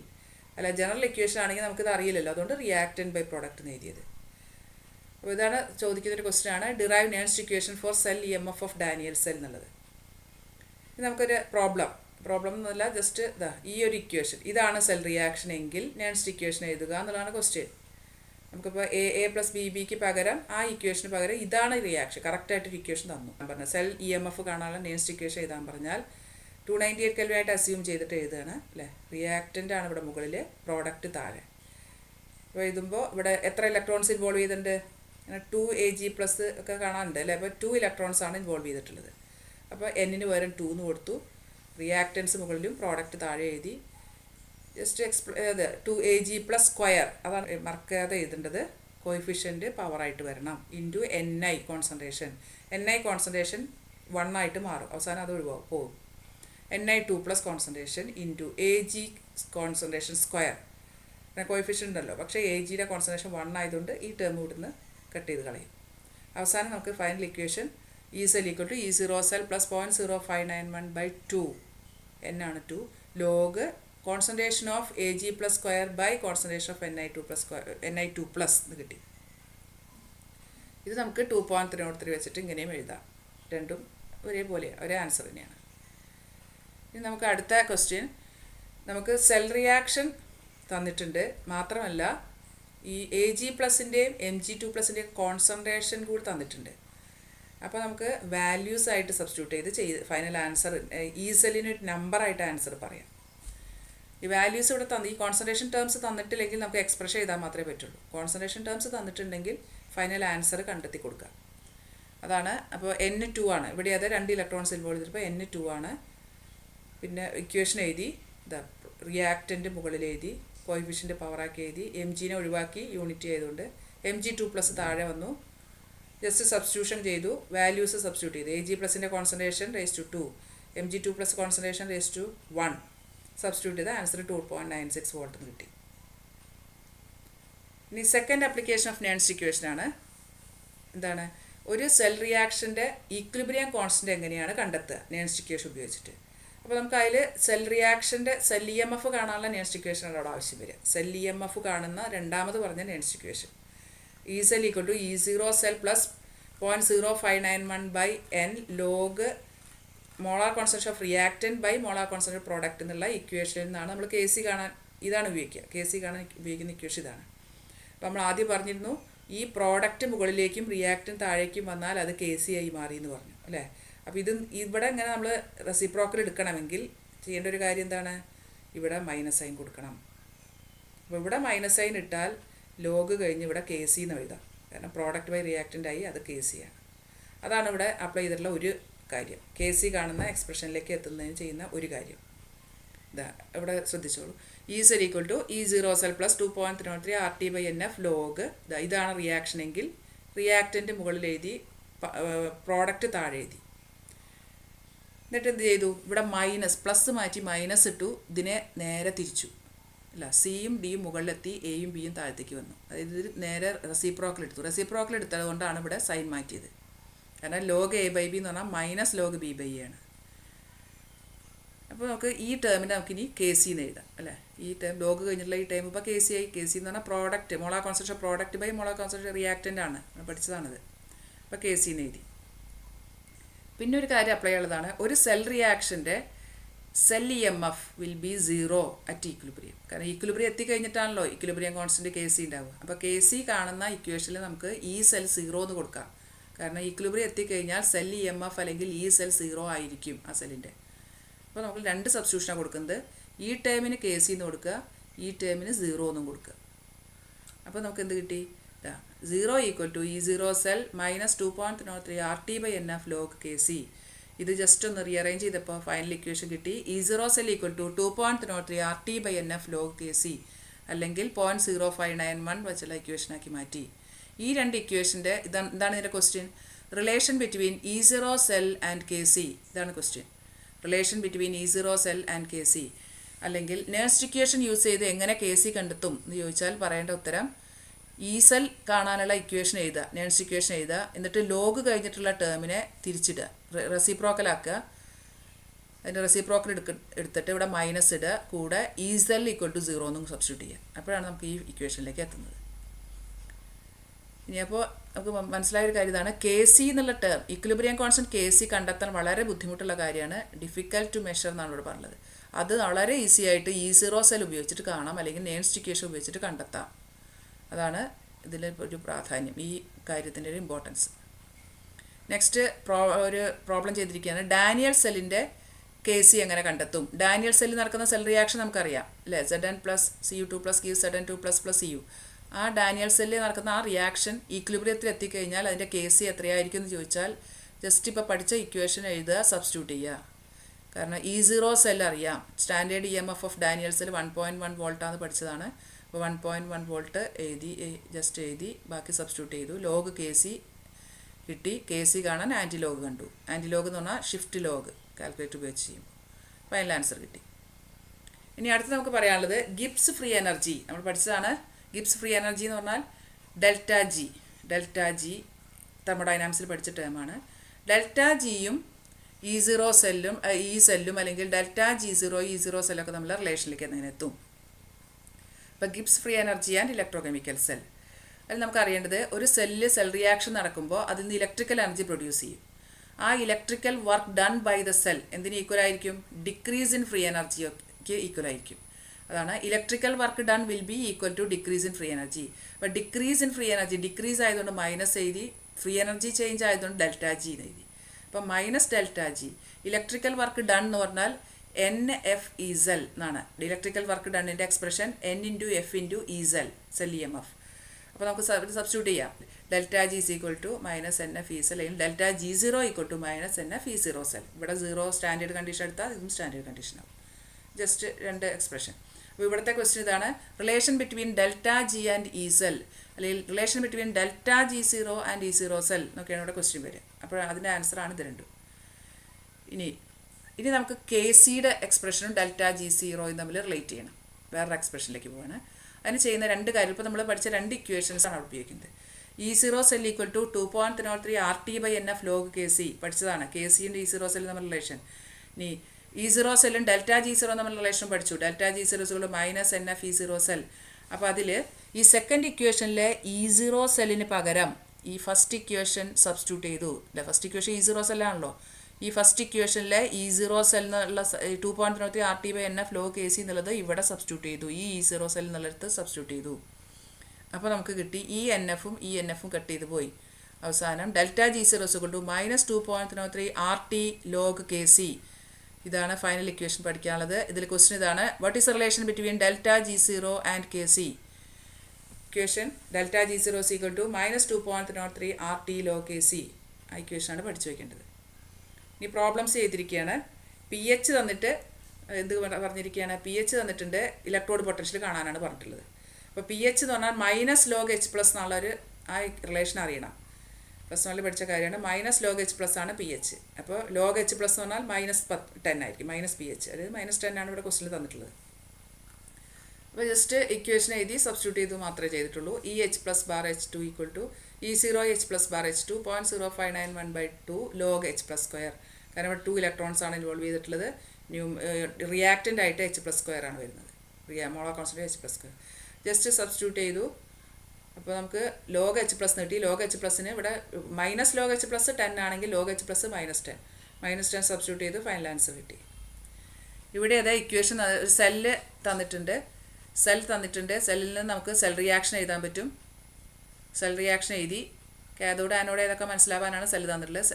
അല്ല general equation ആണെങ്കിൽ നമുക്കിത് അറിയില്ലല്ലോ, അതുകൊണ്ട് റിയാക്റ്റൻറ്റ് ബൈ പ്രോഡക്റ്റ് എന്ന് എഴുതിയത്. അപ്പോൾ ഇതാണ് ചോദിക്കുന്നൊരു ക്വസ്റ്റ്യൻ ആണ്, derive Nernst equation for cell EMF of Daniell cell എന്നുള്ളത്. നമുക്കൊരു പ്രോബ്ലം എന്നല്ല, ജസ്റ്റ് ഈ ഒരു ഇക്വേഷൻ ഇതാണ് സെൽ റിയാക്ഷൻ എങ്കിൽ നെക്സ്റ്റ് ഇക്വേഷൻ എഴുതുക എന്നുള്ളതാണ് ക്വസ്റ്റ്യൻ. നമുക്കിപ്പോൾ എ പ്ലസ് ബിക്ക് പകരം ആ ഇക്വേഷന് പകരം ഇതാണ് റിയാക്ഷൻ, കറക്റ്റായിട്ടൊരു ഇക്വേഷൻ തന്നു. ഞാൻ പറഞ്ഞ സെൽ EMF കാണാനുള്ള നെക്സ്റ്റ് ഇക്വേഷൻ എഴുതാൻ പറഞ്ഞാൽ 298 കെൽവിനായിട്ട് അസ്യൂം ചെയ്തിട്ട് എഴുതുകയാണ് അല്ലേ. റിയാക്റ്റൻ്റ് ആണ് ഇവിടെ മുകളിൽ, പ്രോഡക്റ്റ് താഴെ. അപ്പോൾ എഴുതുമ്പോൾ ഇവിടെ എത്ര ഇലക്ട്രോൺസ് ഇൻവോൾവ് ചെയ്തിട്ടുണ്ട്? അങ്ങനെ 2Ag+ ഒക്കെ കാണാനുണ്ട് അല്ലേ. അപ്പോൾ 2 ഇലക്ട്രോൺസ് ആണ് ഇൻവോൾവ് ചെയ്തിട്ടുള്ളത്. അപ്പോൾ Nന് പകരം 2 എന്ന് കൊടുത്തു. റിയാക്റ്റൻസ് മുകളിലും പ്രോഡക്റ്റ് താഴെ എഴുതി. ജസ്റ്റ് 2Ag+² അതാണ് മറക്കാതെ എഴുതേണ്ടത്. കോയിഫിഷ്യൻറ്റ് പവറായിട്ട് വരണം into Ni concentration. Ni concentration 1 ആയിട്ട് മാറും, അവസാനം അത് പോകും. Ni2+ concentration into Ag concentration square. പിന്നെ കോയിഫിഷ്യൻ്റ് ഉണ്ടല്ലോ, പക്ഷേ Agയുടെ കോൺസെൻട്രേഷൻ 1 ആയതുകൊണ്ട് ഈ ടേം ഇവിടുന്ന് കട്ട് ചെയ്ത് കളയും. അവസാനം നമുക്ക് final equation E₀ E0 + 0.0591/2 N ആണ് 2 log concentration of Ag+² by concentration of Ni2+ എന്ന് കിട്ടി. ഇത് നമുക്ക് 2.303 വെച്ചിട്ട് ഇങ്ങനെയും എഴുതാം. രണ്ടും ഒരേ ആൻസർ തന്നെയാണ്. ഇനി നമുക്ക് അടുത്ത ക്വസ്റ്റ്യൻ, നമുക്ക് സെൽ റിയാക്ഷൻ തന്നിട്ടുണ്ട്, മാത്രമല്ല ഈ Ag+ൻ്റെയും Mg2+ൻ്റെയും കോൺസെൻട്രേഷൻ കൂടി തന്നിട്ടുണ്ട്. അപ്പോൾ നമുക്ക് വാല്യൂസ് ആയിട്ട് സബ്സ്റ്റിറ്റ്യൂട്ട് ചെയ്ത് ഫൈനൽ ആൻസർ ഈ സെല്ലിന് നമ്പറായിട്ട് ആൻസർ പറയാം. ഈ വാല്യൂസ് ഇവിടെ ഈ കോൺസെൻട്രേഷൻ ടേംസ് തന്നിട്ടില്ലെങ്കിൽ നമുക്ക് എക്സ്പ്രഷൻ എഴുതാൻ മാത്രമേ പറ്റുള്ളൂ. കോൺസെൻട്രേഷൻ ടേംസ് തന്നിട്ടുണ്ടെങ്കിൽ ഫൈനൽ ആൻസർ കണ്ടെത്തി കൊടുക്കുക. അതാണ്. അപ്പോൾ N2 ആണ് ഇവിടെ, അത് 2 ഇലക്ട്രോൺസ് ഇൻവോൾവ് ചെയ്തിപ്പോൾ N2 ആണ്. പിന്നെ ഇക്വേഷൻ എഴുതി, റിയാക്റ്റൻ്റ് മുകളിൽ എഴുതി, കോയിഫിഷ്യൻ്റ് പവറാക്കി എഴുതി, Mgനെ ഒഴിവാക്കി യൂണിറ്റ് ചെയ്തുകൊണ്ട് Mg2+ താഴെ വന്നു. ജസ്റ്റ് സബ്സ്റ്റിറ്റ്യൂഷൻ ചെയ്തു, വാല്യൂസ് സബ്സ്റ്റിറ്റ്യൂട്ട് ചെയ്തു. Ag+ൻ്റെ കോൺസെൻട്രേഷൻ ⁻², Mg2+ കോൺസെൻട്രേഷൻ ⁻1 സബ്സ്റ്റിറ്റ്യൂട്ട് ചെയ്ത ആൻസർ 2.96 വോൾട്ട് എന്ന് കിട്ടി. ഇനി സെക്കൻഡ് ആപ്ലിക്കേഷൻ ഓഫ് നെക്സ്റ്റ് ഇക്വേഷനാണ്. എന്താണ്? ഒരു സെൽ റിയാക്ഷൻ്റെ ഈക്വിലിബ്രിയം കോൺസ്റ്റൻ്റ് എങ്ങനെയാണ് കണ്ടെത്തുക നെക്സ്റ്റ് ഇക്വേഷൻ ഉപയോഗിച്ചിട്ട്. അപ്പോൾ നമുക്ക് അതിൽ സെൽ റിയാക്ഷൻ്റെ സെൽ EMF കാണാനുള്ള നെക്സ്റ്റ് ഇക്വേഷനാണ് അവിടെ ആവശ്യം വരിക. സെൽ EMF കാണുന്ന രണ്ടാമത് പറഞ്ഞ next equation E₀ E0 + 0.0591/n log molar concentration of reactant by molar concentration product എന്നുള്ള ഇക്വേഷനിൽ നിന്നാണ് നമ്മൾ KC കാണാൻ ഇതാണ് ഉപയോഗിക്കുക. KC കാണാൻ ഉപയോഗിക്കുന്ന ഇക്വേഷൻ ഇതാണ്. അപ്പോൾ നമ്മൾ ആദ്യം പറഞ്ഞിരുന്നു ഈ പ്രോഡക്റ്റ് മുകളിലേക്കും റിയാക്റ്റൻറ്റ് താഴേക്കും വന്നാൽ അത് KC ആയി മാറി എന്ന് പറഞ്ഞു അല്ലേ. അപ്പോൾ ഇവിടെ ഇങ്ങനെ നമ്മൾ റെസിപ്രോക്കൽ എടുക്കണമെങ്കിൽ ചെയ്യേണ്ട ഒരു കാര്യം എന്താണ്? ഇവിടെ -സൈൻ കൊടുക്കണം. അപ്പോൾ ഇവിടെ -സൈൻ ഇട്ടാൽ ലോഗ് കഴിഞ്ഞ് ഇവിടെ KC എന്ന് എഴുതാം. കാരണം പ്രോഡക്റ്റ് ബൈ റിയാക്റ്റൻ്റ് ആയി അത് KC ആണ്. അതാണ് ഇവിടെ അപ്ലൈ ചെയ്തിട്ടുള്ള ഒരു കാര്യം. KC കാണുന്ന എക്സ്പ്രഷനിലേക്ക് എത്തുന്നതിന് ചെയ്യുന്ന ഒരു കാര്യം. ഇവിടെ ശ്രദ്ധിച്ചോളൂ. E₀ E0 + 2.303 RT/NF log ഇതാണ് റിയാക്ഷൻ എങ്കിൽ റിയാക്റ്റൻ്റ് മുകളിൽ എഴുതി, പ്രോഡക്റ്റ് താഴെ എഴുതി. എന്നിട്ട് എന്ത് ചെയ്തു? ഇവിടെ പ്ലസ് മാറ്റി മൈനസ് ഇട്ടു, ഇതിനെ നേരെ തിരിച്ചു അല്ല. Cയും Dയും മുകളിലെത്തി, Aയും Bയും താഴത്തേക്ക് വന്നു. അതായത് ഇത് നേരെ റെസിപ്രോക്കൽ എടുത്തു. റെസിപ്രോക്കൽ എടുത്തത് കൊണ്ടാണ് ഇവിടെ സൈൻ മാറ്റിയത്. കാരണം log A/B എന്ന് പറഞ്ഞാൽ -log B/A ആണ്. അപ്പോൾ നമുക്ക് ഈ ടേമിനെ നമുക്കിനി KC എന്ന് എഴുതാം അല്ലേ. ഈ ടേം ലോഗ് കഴിഞ്ഞിട്ടുള്ള ഈ ടേം ഇപ്പോൾ KC ആയി. KC എന്ന് പറഞ്ഞാൽ product, molar concentration product by molar concentration reactant ആണ്, പഠിച്ചതാണിത്. അപ്പോൾ KC എന്ന് എഴുതി. പിന്നെ ഒരു കാര്യം അപ്ലൈ ഉള്ളതാണ്, ഒരു സെൽ റിയാക്ഷൻ്റെ cell EMF will be 0 at equilibrium. കാരണം ഈക്വിലിബ്രിയം എത്തിക്കഴിഞ്ഞിട്ടാണല്ലോ ഈക്വിലിബ്രിയം കോൺസ്റ്റൻറ്റ് KC ഉണ്ടാവുക. അപ്പോൾ KC കാണുന്ന ഇക്വേഷനിൽ നമുക്ക് ഈ സെൽ 0 എന്ന് കൊടുക്കാം. കാരണം ഈക്വിലിബ്രിയം എത്തിക്കഴിഞ്ഞാൽ സെൽ EMF അല്ലെങ്കിൽ ഈ സെൽ 0 ആയിരിക്കും ആ സെല്ലിൻ്റെ. അപ്പോൾ നമുക്ക് 2 സബ്സ്റ്റിറ്റ്യൂഷനാണ് കൊടുക്കുന്നത്. ഈ ടേമിന് KC എന്ന് കൊടുക്കുക, ഈ ടേമിന് 0 എന്നും കൊടുക്കുക. അപ്പോൾ നമുക്ക് എന്ത് കിട്ടി? 0 = E0 -2.03 RT/NF log KC. ഇത് ജസ്റ്റ് ഒന്ന് റീഅറേഞ്ച് ചെയ്തപ്പോൾ ഫൈനൽ ഇക്വേഷൻ കിട്ടി. E0 = 2.03 RT/NF log KC അല്ലെങ്കിൽ 0.0591 വെച്ചുള്ള ഇക്വേഷനാക്കി മാറ്റി. ഈ 2 ഇക്വേഷൻ്റെ എന്താണ് ഇതിൻ്റെ question? Relation between E0 cell and KC. ഇതാണ് question. Relation between E0 cell and KC അല്ലെങ്കിൽ നെക്സ്റ്റ് ഇക്വേഷൻ യൂസ് ചെയ്ത് എങ്ങനെ KC കണ്ടെത്തും എന്ന് ചോദിച്ചാൽ പറയേണ്ട ഉത്തരം ഈ സെൽ കാണാനുള്ള ഇക്വേഷൻ എഴുതുക, നെക്സ്റ്റ് ഇക്വേഷൻ എഴുതുക, എന്നിട്ട് ലോഗ് കഴിഞ്ഞിട്ടുള്ള ടേമിനെ തിരിച്ചിടുക, റെസിപ്രോക്കലാക്കുക. അതിൻ്റെ റെസിപ്രോക്കൽ എടുത്തിട്ട് ഇവിടെ മൈനസ് ഇടുക, കൂടെ E₀ = 0 എന്നും സബ്സ്റ്റിറ്റ്യൂട്ട് ചെയ്യുക. അപ്പോഴാണ് നമുക്ക് ഈ ഇക്വേഷനിലേക്ക് എത്തുന്നത്. ഇനിയപ്പോൾ നമുക്ക് മനസ്സിലായൊരു കാര്യം ഇതാണ്, കെ സി എന്നുള്ള term equilibrium constant K C കണ്ടെത്താൻ വളരെ ബുദ്ധിമുട്ടുള്ള കാര്യമാണ്. ഡിഫിക്കൽട്ട് ടു മെഷർ എന്നാണ് ഇവിടെ പറഞ്ഞത്. അത് വളരെ ഈസി ആയിട്ട് E0 സെൽ ഉപയോഗിച്ചിട്ട് കാണാം, അല്ലെങ്കിൽ നേൺസ്റ്റ് ഇക്വേഷൻ ഉപയോഗിച്ചിട്ട് കണ്ടെത്താം. അതാണ് ഇതിൽ ഒരു പ്രാധാന്യം, ഈ കാര്യത്തിൻ്റെ ഒരു ഇമ്പോർട്ടൻസ്. നെക്സ്റ്റ് ഒരു പ്രോബ്ലം ചെയ്തിരിക്കുകയാണ്. ഡാനിയൽ സെല്ലിൻ്റെ കെ സി എങ്ങനെ കണ്ടെത്തും? ഡാനിയൽ സെല്ലിൽ നടക്കുന്ന സെൽ റിയാക്ഷൻ നമുക്കറിയാം അല്ലേ, Zn plus Cu2 plus give Zn2 plus plus Cu. ആ ഡാനിയൽ സെല്ലിൽ നടക്കുന്ന ആ റിയാക്ഷൻ ഈക്വിലിബ്രിയത്തിൽ എത്തിക്കഴിഞ്ഞാൽ അതിൻ്റെ കെ സി എത്രയായിരിക്കും എന്ന് ചോദിച്ചാൽ ജസ്റ്റ് ഇപ്പോൾ പഠിച്ച ഇക്വേഷൻ എഴുതുക, സബ്സ്റ്റിറ്റ്യൂട്ട് ചെയ്യുക. കാരണം E0 സെൽ അറിയാം, standard EMF of Daniell cell 1.1 വോൾട്ടാന്ന് പഠിച്ചതാണ്. അപ്പോൾ 1.1 വോൾട്ട് ജസ്റ്റ് എഴുതി ബാക്കി സബ്സ്റ്റിറ്റ്യൂട്ട് ചെയ്തു. ലോഗ് കെ സി കിട്ടി. കെ സി കാണാൻ ആൻറ്റി ലോഗ് കണ്ടു. ആൻറ്റി ലോഗ് എന്ന് പറഞ്ഞാൽ ഷിഫ്റ്റ് ലോഗ് കാൽക്കുലേറ്റർ ഉപയോഗിച്ച് ചെയ്യും. ഫൈനൽ ആൻസർ കിട്ടി. ഇനി അടുത്ത് നമുക്ക് പറയാനുള്ളത് ഗിബ്സ് ഫ്രീ എനർജി. നമ്മൾ പഠിച്ചതാണ്. ഗിബ്സ് ഫ്രീ എനർജി എന്ന് പറഞ്ഞാൽ ഡെൽറ്റ ജി തെർമോഡൈനാമിക്സിൽ പഠിച്ച ടേമാണ്. ഡെൽറ്റ ജിയും E0 സെല്ലും സെല്ലും അല്ലെങ്കിൽ ഡെൽറ്റ G0 E0 സെല്ലൊക്കെ നമ്മൾ റിലേഷനിലേക്ക് എങ്ങനെ എത്തും? ഇപ്പോൾ Gibbs free energy and electrochemical cell. അതിൽ നമുക്ക് അറിയേണ്ടത്, ഒരു സെല്ല് സെൽ റിയാക്ഷൻ നടക്കുമ്പോൾ അതിൽ നിന്ന് ഇലക്ട്രിക്കൽ എനർജി പ്രൊഡ്യൂസ് ചെയ്യും. ആ electrical work done by the cell എന്തിന് ഈക്വൽ ആയിരിക്കും? ഡിക്രീസ് ഇൻ ഫ്രീ എനർജിക്ക് ഈക്വൽ ആയിരിക്കും. അതാണ് electrical work done will be equal to decrease in free energy. അപ്പോൾ decrease in free energy, decrease ആയതുകൊണ്ട് മൈനസ് എഴുതി, ഫ്രീ എനർജി ചേഞ്ച് ആയതുകൊണ്ട് delta G എന്ന് എഴുതി. അപ്പോൾ minus delta G. Electrical work done എന്ന് പറഞ്ഞാൽ NF(E)ZEL എന്നാണ്. ഇലക്ട്രിക്കൽ വർക്ക് ഡണ്ണിൻ്റെ എക്സ്പ്രഷൻ N×F/E/ZEL സെൽ EMF. അപ്പോൾ നമുക്ക് സബ്സ്റ്റിറ്റ്യൂട്ട് ചെയ്യാം. Delta G is equal to minus NF(E)ZEL അല്ലെങ്കിൽ delta G0 equal to minus NF(E0 cell. ഇവിടെ 0 സ്റ്റാൻഡേർഡ് കണ്ടീഷൻ എടുത്താൽ ഇതും സ്റ്റാൻഡേർഡ് കണ്ടീഷനാവും. ജസ്റ്റ് രണ്ട് എക്സ്പ്രഷൻ. അപ്പോൾ ഇവിടുത്തെ ക്വസ്റ്റ്യൻ ഇതാണ്, relation between delta G and E-ZEL അല്ലെങ്കിൽ relation between delta G0 and E0 cell എന്നൊക്കെയാണ് ഇവിടെ ക്വസ്റ്റ്യൻ വരിക. അപ്പോൾ അതിൻ്റെ ആൻസറാണ് ഇത് രണ്ടും. ഇനി നമുക്ക് കെ സിയുടെ എക്സ്പ്രഷനും ഡെൽറ്റ G0 തമ്മിൽ റിലേറ്റ് ചെയ്യണം. വേറൊരു എക്സ്പ്രഷനിലേക്ക് പോവാണ്. അതിന് ചെയ്യുന്ന രണ്ട് കാര്യം, ഇപ്പോൾ നമ്മൾ പഠിച്ച രണ്ട് ഇക്വേഷൻസാണ് അവിടെ ഉപയോഗിക്കുന്നത്. E0 cell equal to 2.03 RT/NF log KC പഠിച്ചതാണ്. കെ സിൻ്റെ E0 സെല്ലും തമ്മിൽ റിലേഷൻ. ഇനി E0 സെല്ലും ഡെൽറ്റ G0 തമ്മിൽ റിലേഷൻ പഠിച്ചു. Delta G0 minus NF(E0 cell. അപ്പോൾ അതിൽ ഈ സെക്കൻഡ് ഇക്വേഷനിലെ E0 സെല്ലിന് പകരം ഈ ഫസ്റ്റ് ഇക്വേഷൻ സബ്സ്റ്റിറ്റ്യൂട്ട് ചെയ്തു. അല്ലെ, ഫസ്റ്റ് ഇക്വേഷൻ E0 സെല്ലാണല്ലോ. ഈ ഫസ്റ്റ് ഇക്വേഷനിലെ E0 സെൽ എന്നുള്ള 2.03 RT/NF log KC എന്നുള്ളത് ഇവിടെ സബ്സ്റ്റിറ്റ്യൂട്ട് ചെയ്തു. ഈ E0 സെൽ എന്നുള്ളിടത്ത് സബ്സ്റ്റിറ്റ്യൂട്ട് ചെയ്തു. അപ്പോൾ നമുക്ക് കിട്ടി ഈ NFഉം ഈ NFഉം കട്ട് ചെയ്ത് പോയി. അവസാനം delta G0 minus 2.03 RT log KC. ഇതാണ് ഫൈനൽ ഇക്വേഷൻ പഠിക്കാനുള്ളത്. ഇതിൽ ക്വസ്റ്റ്യൻ ഇതാണ്, what is relation between delta G0 and KC? Equation delta G0 is equal to minus 2.03 RT log KC. ആ ഇക്വേഷനാണ് പഠിച്ചു വയ്ക്കേണ്ടത്. ഇനി പ്രോബ്ലംസ് ചെയ്തിരിക്കുകയാണ്. pH തന്നിട്ട് എന്ത് പറഞ്ഞിരിക്കുകയാണ്? pH തന്നിട്ടുണ്ട്, ഇലക്ട്രോഡ് പൊട്ടൻഷ്യൽ കാണാനാണ് പറഞ്ഞിട്ടുള്ളത്. അപ്പോൾ pH എന്ന് പറഞ്ഞാൽ മൈനസ് ലോഗ് H+ എന്നുള്ളൊരു ആ റിലേഷൻ അറിയണം. പ്ലസ് 1 പഠിച്ച കാര്യമാണ്. മൈനസ് ലോഗ് H+ ആണ് pH. അപ്പോൾ ലോഗ് H+ എന്ന് പറഞ്ഞാൽ മൈനസ് 10 ആയിരിക്കും, മൈനസ് pH. അതായത് -10 ആണ് ഇവിടെ ക്വസ്റ്റിൽ തന്നിട്ടുള്ളത്. അപ്പോൾ ജസ്റ്റ് ഇക്വേഷൻ എഴുതി സബ്സ്റ്റിറ്റ്യൂട്ട് ചെയ്ത് മാത്രമേ ചെയ്തിട്ടുള്ളൂ. EH+ bar H2 equal to E0H+ bar H2 0.0591/2 log H+2. കാരണം ഇവിടെ 2 ഇലക്ട്രോൺസ് ആണ് ഇൻവോൾവ് ചെയ്തിട്ടുള്ളത്. റിയാക്റ്റൻ്റ് ആയിട്ട് H+2 ആണ് വരുന്നത്. Molar concentration H+2. Just substitute ചെയ്തു. അപ്പോൾ നമുക്ക് ലോഗ് H+ കിട്ടി. ലോഗ് H+ന് ഇവിടെ മൈനസ് ലോഗ് H+ 10 ആണെങ്കിൽ ലോഗ് H+ -10. -10 സബ്സ്റ്റിറ്റ്യൂട്ട് ചെയ്ത് ഫൈനൽ ആൻസർ കിട്ടി. ഇവിടെ അതേ ഇക്വേഷൻ സെല്ല് തന്നിട്ടുണ്ട്. സെല്ലിൽ നിന്ന് നമുക്ക് സെൽ റിയാക്ഷൻ എഴുതാൻ പറ്റും. സെൽ റിയാക്ഷൻ എഴുതി കാഥോഡ് ആനോഡ് ഏതൊക്കെ മനസ്സിലാവാനാണ് സെൽ തന്നിട്ടുള്ളത്.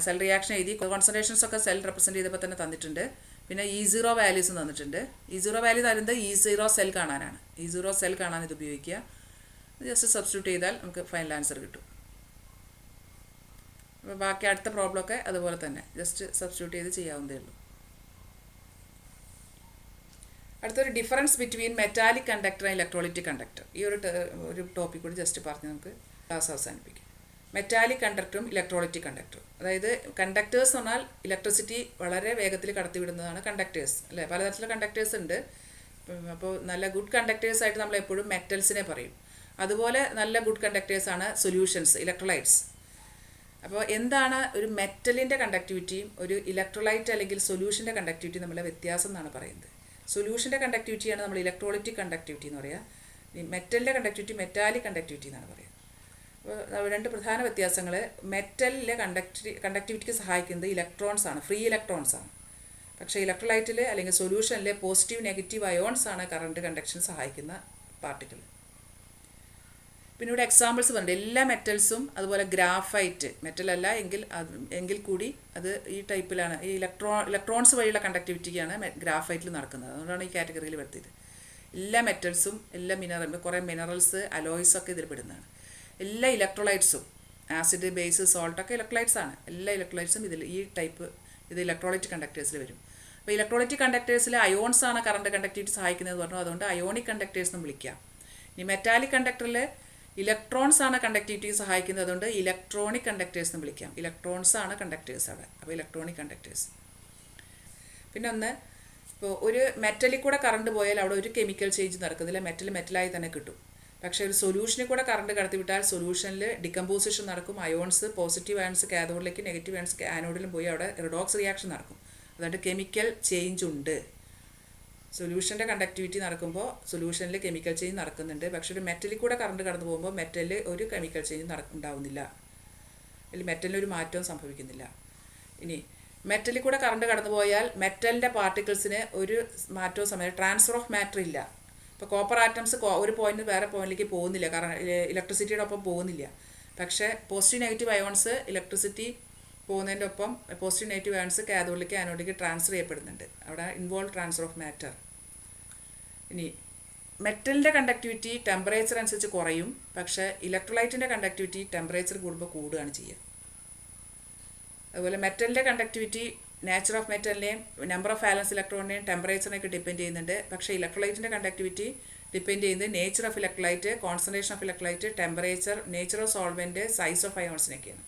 സെൽ റിയാക്ഷൻ എഴുതി കോൺസെൻട്രേഷൻസ് ഒക്കെ സെൽ റെപ്രസെൻറ്റ് ചെയ്തപ്പോൾ തന്നെ തന്നിട്ടുണ്ട്. പിന്നെ E0 വാല്യൂസും തന്നിട്ടുണ്ട്. E0 വാല്യൂ തരുന്നത് E0 സെൽ കാണാനാണ്. E0 സെൽ കാണാൻ ഇത് ഉപയോഗിക്കുക. ജസ്റ്റ് സബ്സ്റ്റിറ്റ്യൂട്ട് ചെയ്താൽ നമുക്ക് ഫൈനൽ ആൻസർ കിട്ടും. അപ്പോൾ ബാക്കി അടുത്ത പ്രോബ്ലമൊക്കെ അതുപോലെ തന്നെ ജസ്റ്റ് സബ്സ്റ്റിറ്റ്യൂട്ട് ചെയ്ത് ചെയ്യാവുന്നതേ ഉള്ളൂ. അടുത്തൊരു difference between metallic conductor and electrolytic conductor. ഈ ഒരു ടോപ്പിക് കൂടി ജസ്റ്റ് പറഞ്ഞ് നമുക്ക് ക്ലാസ് അവസാനിപ്പിക്കാം. മെറ്റാലിക് കണ്ടക്ടറും ഇലക്ട്രോളിറ്റിക് കണ്ടക്ടറും, അതായത് കണ്ടക്ടേഴ്സ് എന്ന് പറഞ്ഞാൽ ഇലക്ട്രിസിറ്റി വളരെ വേഗത്തിൽ കടത്തിവിടുന്നതാണ് കണ്ടക്ടേഴ്സ് അല്ലേ. പലതരത്തിലുള്ള കണ്ടക്ടേഴ്സ് ഉണ്ട്. അപ്പോൾ നല്ല ഗുഡ് കണ്ടക്ടേഴ്സ് ആയിട്ട് നമ്മൾ എപ്പോഴും മെറ്റൽസിനെ പറയും. അതുപോലെ നല്ല ഗുഡ് കണ്ടക്ടേഴ്സാണ് സൊല്യൂഷൻസ്, ഇലക്ട്രോലൈറ്റ്സ്. അപ്പോൾ എന്താണ് ഒരു മെറ്റലിൻ്റെ കണ്ടക്ടിവിറ്റിയും ഒരു ഇലക്ട്രോലൈറ്റ് അല്ലെങ്കിൽ സൊല്യൂഷൻ്റെ കണ്ടക്ടിവിറ്റിയും തമ്മിലുള്ള വ്യത്യാസം എന്നാണ് പറയുന്നത്. സൊല്യൂഷൻ്റെ കണ്ടക്ടിവിറ്റിയാണ് നമ്മൾ ഇലക്ട്രോളിറ്റിക് കണ്ടക്ടിവിറ്റി എന്ന് പറയുക. മെറ്റലിൻ്റെ കണ്ടക്ടിവിറ്റി മെറ്റാലിക് കണ്ടക്ടിവിറ്റി എന്നാണ് പറയുക. രണ്ട് പ്രധാന വ്യത്യാസങ്ങൾ. മെറ്റലിലെ കണ്ടക്ടിവിറ്റിക്ക് സഹായിക്കുന്നത് ഇലക്ട്രോൺസ് ആണ്, ഫ്രീ ഇലക്ട്രോൺസ് ആണ്. പക്ഷേ ഇലക്ട്രോലൈറ്റിൽ അല്ലെങ്കിൽ സൊല്യൂഷനിലെ പോസിറ്റീവ് നെഗറ്റീവ് അയോൺസ് ആണ് കറണ്ട് കണ്ടക്ഷൻ സഹായിക്കുന്ന പാർട്ടിക്കിൾ. പിന്നെ ഇവിടെ എക്സാമ്പിൾസ് പറഞ്ഞിട്ട് എല്ലാ മെറ്റൽസും അതുപോലെ ഗ്രാഫൈറ്റ് മെറ്റലല്ല എങ്കിൽ കൂടി അത് ഈ ടൈപ്പിലാണ്. ഈ ഇലക്ട്രോൺസ് വഴിയുള്ള കണ്ടക്ടിവിറ്റിക്കാണ് ഗ്രാഫൈറ്റിൽ നടക്കുന്നത്. അതുകൊണ്ടാണ് ഈ കാറ്റഗറിയിൽ വരുത്തിയത്. എല്ലാ മെറ്റൽസും കുറേ മിനറൽസ് അലോയ്സ് ഒക്കെ ഇതിൽ പെടുന്നതാണ്. എല്ലാ ഇലക്ട്രോലൈറ്റ്സും ആസിഡ് ബേസ് സോൾട്ടൊക്കെ ഇലക്ട്രോലൈറ്റ്സ് ആണ്. എല്ലാ ഇലക്ട്രോലൈറ്റ്സും ഇത് ഇലക്ട്രോലൈറ്റ് കണ്ടക്ടേഴ്സിൽ വരും. അപ്പോൾ ഇലക്ട്രോലൈറ്റ് കണ്ടക്ടേഴ്സിൽ അയോൺസ് ആണ് കറണ്ട് കണ്ടക്ടിവിറ്റി സഹായിക്കുന്നത് പറഞ്ഞു. അതുകൊണ്ട് അയോണിക് കണ്ടക്ടേഴ്സ് എന്ന് വിളിക്കാം. ഇനി മെറ്റാലിക് കണ്ടക്ടറിൽ ഇലക്ട്രോൺസ് ആണ് കണ്ടക്ടിവിറ്റി സഹായിക്കുന്നത്. അതുകൊണ്ട് ഇലക്ട്രോണിക് കണ്ടക്ടേഴ്സ് എന്ന് വിളിക്കാം. ഇലക്ട്രോൺസ് ആണ് കണ്ടക്ടേഴ്സ് അവിടെ. അപ്പോൾ ഇലക്ട്രോണിക് കണ്ടക്ടേഴ്സ്. പിന്നെ ഒന്ന്, ഇപ്പോൾ ഒരു മെറ്റലിൽ കൂടെ കറണ്ട് പോയാൽ അവിടെ ഒരു കെമിക്കൽ ചേഞ്ച് നടക്കുന്നില്ല, മെറ്റലായി തന്നെ കിട്ടും. പക്ഷേ ഒരു സൊല്യൂഷനിൽ കൂടെ കറണ്ട് കടത്തിവിട്ടാൽ സൊല്യൂഷനിൽ ഡികമ്പോസിഷൻ നടക്കും. അയോൺസ് പോസിറ്റീവ് അയോൺസ് കാഥോഡിലേക്ക്, നെഗറ്റീവ് അയോൺസ് ആനോഡിലും പോയി അവിടെ റിഡോക്സ് റിയാക്ഷൻ നടക്കും. അതുകൊണ്ട് കെമിക്കൽ ചേഞ്ച് ഉണ്ട്. സൊല്യൂഷൻ്റെ കണ്ടക്ടിവിറ്റി നടക്കുമ്പോൾ സൊല്യൂഷനിൽ കെമിക്കൽ ചേഞ്ച് നടക്കുന്നുണ്ട്. പക്ഷേ ഒരു മെറ്റലിൽ കൂടെ കറണ്ട് കടന്നു പോകുമ്പോൾ മെറ്റലിൽ ഒരു കെമിക്കൽ ചേഞ്ച് ഉണ്ടാവുന്നില്ല, അല്ലെങ്കിൽ മെറ്റലിന് ഒരു മാറ്റവും സംഭവിക്കുന്നില്ല. ഇനി മെറ്റലിൽ കൂടെ കറണ്ട് കടന്നു പോയാൽ മെറ്റലിൻ്റെ പാർട്ടിക്കിൾസിന് ഒരു മാറ്റവും ട്രാൻസ്ഫർ ഓഫ് മാറ്റർ ഇല്ല. ഇപ്പോൾ കോപ്പർ ആറ്റംസ് ഒരു പോയിന്റ് വേറെ പോയിന്റിലേക്ക് പോകുന്നില്ല, കാരണം ഇലക്ട്രിസിറ്റിയുടെ ഒപ്പം പോകുന്നില്ല. പക്ഷേ പോസിറ്റീവ് നെഗറ്റീവ് അയോൺസ് ഇലക്ട്രിസിറ്റി പോകുന്നതിൻ്റെ ഒപ്പം പോസിറ്റീവ് നെഗറ്റീവ് അയോൺസ് കാഥോഡിലേക്ക് ആനോഡിലേക്ക് ട്രാൻസ്ഫർ ചെയ്യപ്പെടുന്നുണ്ട്. അവിടെ ഇൻവോൾവ് ട്രാൻസ്ഫർ ഓഫ് മാറ്റർ. ഇനി മെറ്റലിൻ്റെ കണ്ടക്ടിവിറ്റി ടെമ്പറേച്ചർ അനുസരിച്ച് കുറയും. പക്ഷേ ഇലക്ട്രോലൈറ്റിൻ്റെ കണ്ടക്ടിവിറ്റി ടെമ്പറേച്ചർ കൂടുമ്പോൾ കൂടുകയാണ് ചെയ്യുക. അതുപോലെ മെറ്റലിൻ്റെ കണ്ടക്ടിവിറ്റി നേച്ചർ ഓഫ് മെറ്റലിനെയും നമ്പർ ഓഫ് വാലൻസ് ഇലക്ട്രോണിനെയും ടെമ്പറേച്ചറിനെയൊക്കെ ഡിപ്പെൻഡ് ചെയ്യുന്നുണ്ട്. പക്ഷേ ഇലക്ട്രോലൈറ്റിൻ്റെ കണ്ടക്ടിവിറ്റി ഡിപ്പെൻഡ് ചെയ്യുന്നത് nature of electrolyte, concentration of electrolyte, temperature, nature of solvent, size of അയോൺസിനൊക്കെയാണ്.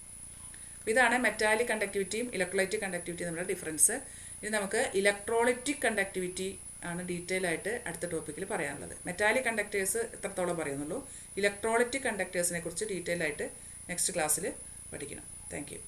ഇതാണ് മെറ്റാലിക് കണ്ടക്ടിവിറ്റിയും ഇലക്ട്രോലൈറ്റിക് കണ്ടക്ടിവിറ്റിയും തമ്മിലുള്ള ഡിഫറൻസ്. ഇനി നമുക്ക് ഇലക്ട്രോലൈറ്റിക് കണ്ടക്ടിവിറ്റി ആണ് ഡീറ്റെയിൽ ആയിട്ട് അടുത്ത ടോപ്പിക്കിൽ പറയാനുള്ളത്. മെറ്റാലിക് കണ്ടക്ടേഴ്സ് എത്രത്തോളം പറയുന്നുള്ളൂ. ഇലക്ട്രോലൈറ്റിക് കണ്ടക്ടേഴ്സിനെ കുറിച്ച് ഡീറ്റെയിൽ ആയിട്ട് നെക്സ്റ്റ് ക്ലാസ്സിൽ പഠിക്കണം. Thank you.